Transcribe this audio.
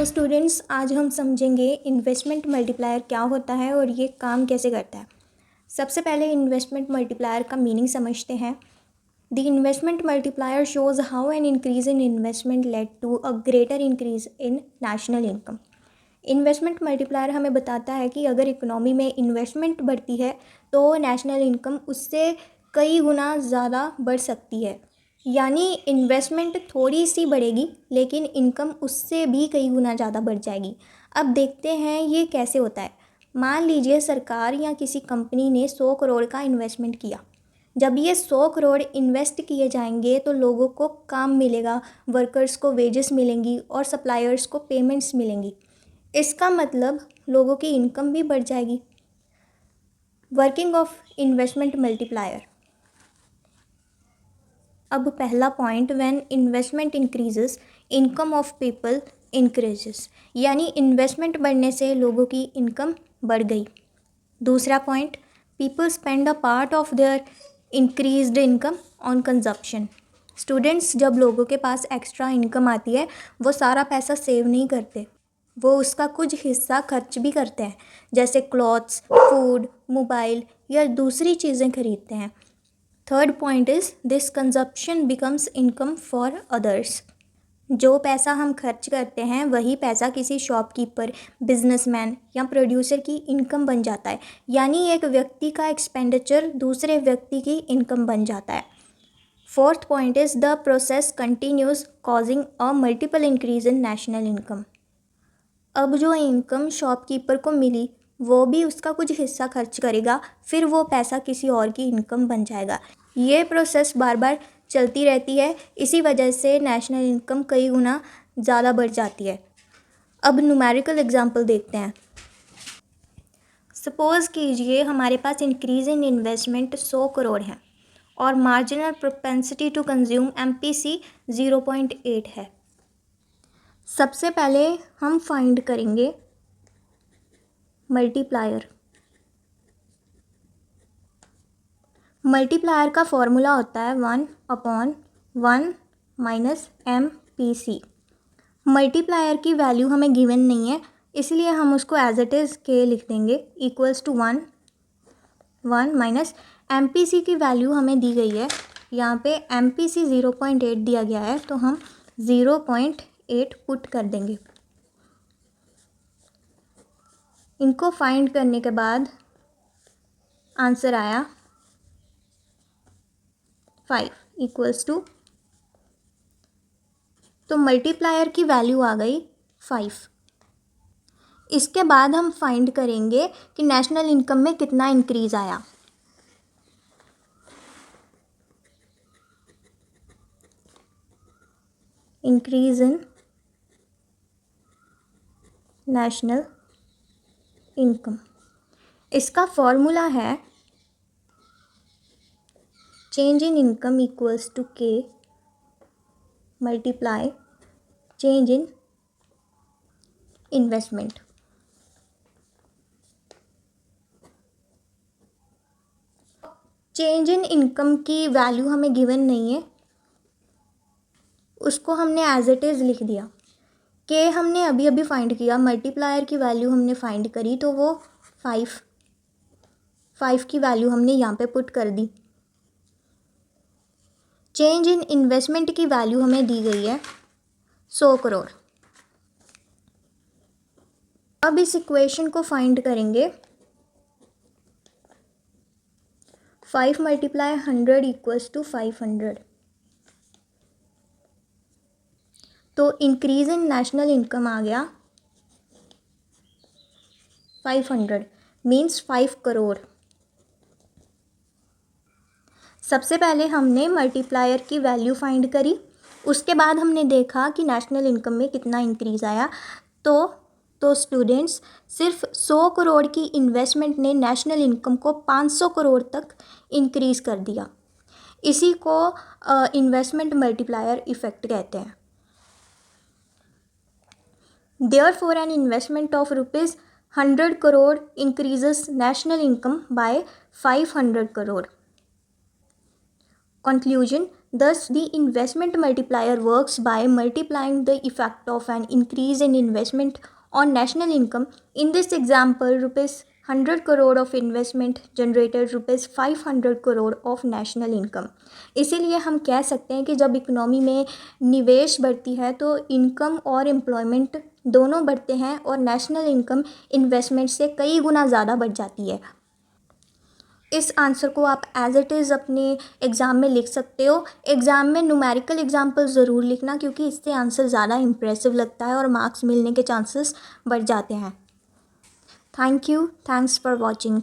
तो स्टूडेंट्स, आज हम समझेंगे इन्वेस्टमेंट मल्टीप्लायर क्या होता है और ये काम कैसे करता है। सबसे पहले इन्वेस्टमेंट मल्टीप्लायर का मीनिंग समझते हैं। The investment multiplier shows how an increase in investment led to a greater increase in national income. Investment multiplier हमें बताता है कि अगर इकोनॉमी में इन्वेस्टमेंट बढ़ती है तो नेशनल इनकम उससे कई गुना ज़्यादा बढ़ सकती है। यानी इन्वेस्टमेंट थोड़ी सी बढ़ेगी लेकिन इनकम उससे भी कई गुना ज़्यादा बढ़ जाएगी। अब देखते हैं ये कैसे होता है। मान लीजिए सरकार या किसी कंपनी ने 100 करोड़ का इन्वेस्टमेंट किया। जब ये 100 करोड़ इन्वेस्ट किए जाएंगे तो लोगों को काम मिलेगा, वर्कर्स को वेजेस मिलेंगी और सप्लायर्स को पेमेंट्स मिलेंगी। इसका मतलब लोगों की इनकम भी बढ़ जाएगी। Working of investment multiplier. अब पहला point, when investment increases income of people increases, यानी इन्वेस्टमेंट बढ़ने से लोगों की इनकम बढ़ गई। दूसरा point, people spend a part of their increased income on consumption. Students, जब लोगों के पास एक्स्ट्रा इनकम आती है वो सारा पैसा सेव नहीं करते, वो उसका कुछ हिस्सा खर्च भी करते हैं, जैसे क्लॉथ्स, फूड, मोबाइल या दूसरी चीज़ें खरीदते हैं। Third point is this consumption becomes income for others. जो पैसा हम खर्च करते हैं वही पैसा किसी शॉपकीपर, बिजनेसमैन या प्रोड्यूसर की इनकम बन जाता है। यानी एक व्यक्ति का एक्सपेंडिचर दूसरे व्यक्ति की इनकम बन जाता है। Fourth point is the process continues causing a multiple increase in national income. अब जो इनकम शॉपकीपर को मिली वो भी उसका कुछ हिस्सा खर्च करेगा, फिर वो पैसा किसी और की इनकम बन जाएगा। ये प्रोसेस बार बार चलती रहती है, इसी वजह से नेशनल इनकम कई गुना ज़्यादा बढ़ जाती है। अब न्यूमेरिकल एग्जांपल देखते हैं। सपोज़ कीजिए हमारे पास इंक्रीज इन इन्वेस्टमेंट 100 करोड़ है और marginal propensity to consume MPC 0.8 है। सबसे पहले हम फाइंड करेंगे मल्टीप्लायर। मल्टीप्लायर का फॉर्मूला होता है 1/1 माइनस MPC। मल्टीप्लायर की वैल्यू हमें गिवन नहीं है, इसलिए हम उसको एज इट इज़ के लिख देंगे, इक्वल्स टू 1 माइनस MPC की वैल्यू हमें दी गई है। यहाँ पे MPC 0.8 दिया गया है तो हम 0.8 पुट कर देंगे। इनको फाइंड करने के बाद आंसर आया 5 इक्वल्स टू, तो मल्टीप्लायर की वैल्यू आ गई 5। इसके बाद हम फाइंड करेंगे कि नेशनल इनकम में कितना इंक्रीज आया। इंक्रीज इन नेशनल इनकम, इसका फॉर्मूला है change in income equals to K multiply change in investment. Change in income की वैल्यू हमें गिवन नहीं है, उसको हमने एज इट इज़ लिख दिया। के हमने अभी अभी फाइंड किया, मल्टीप्लायर की वैल्यू हमने फाइंड करी तो वो 5 की वैल्यू हमने यहाँ पे पुट कर दी। चेंज इन इन्वेस्टमेंट की वैल्यू हमें दी गई है 100 करोड़। अब इस इक्वेशन को फाइंड करेंगे। 5 मल्टीप्लाई 100 इक्वल्स टू 500। तो इंक्रीज इन नेशनल इनकम आ गया 500 मीन्स 5 करोड़। सबसे पहले हमने मल्टीप्लायर की वैल्यू फाइंड करी, उसके बाद हमने देखा कि नेशनल इनकम में कितना इंक्रीज़ आया। तो स्टूडेंट्स, सिर्फ 100 करोड़ की इन्वेस्टमेंट ने नेशनल इनकम को 500 करोड़ तक इंक्रीज़ कर दिया। इसी को इन्वेस्टमेंट मल्टीप्लायर इफ़ेक्ट कहते हैं। Therefore, an investment of rupees 100 crore increases national income by 500 crore. Conclusion, Thus, the investment multiplier works by multiplying the effect of an increase in investment on national income. In this example, rupees 100 crore of investment generated rupees 500 crore of national income. इसीलिए हम कह सकते हैं कि जब economy में निवेश बढ़ती है तो इनकम और एम्प्लॉयमेंट दोनों बढ़ते हैं और नेशनल इनकम इन्वेस्टमेंट से कई गुना ज़्यादा बढ़ जाती है। इस आंसर को आप एज इट इज़ अपने एग्ज़ाम में लिख सकते हो। एग्ज़ाम में न्यूमेरिकल एग्जाम्पल ज़रूर लिखना, क्योंकि इससे आंसर ज़्यादा इंप्रेसिव लगता है और मार्क्स मिलने के चांसेस बढ़ जाते हैं। Thank you, thanks for watching.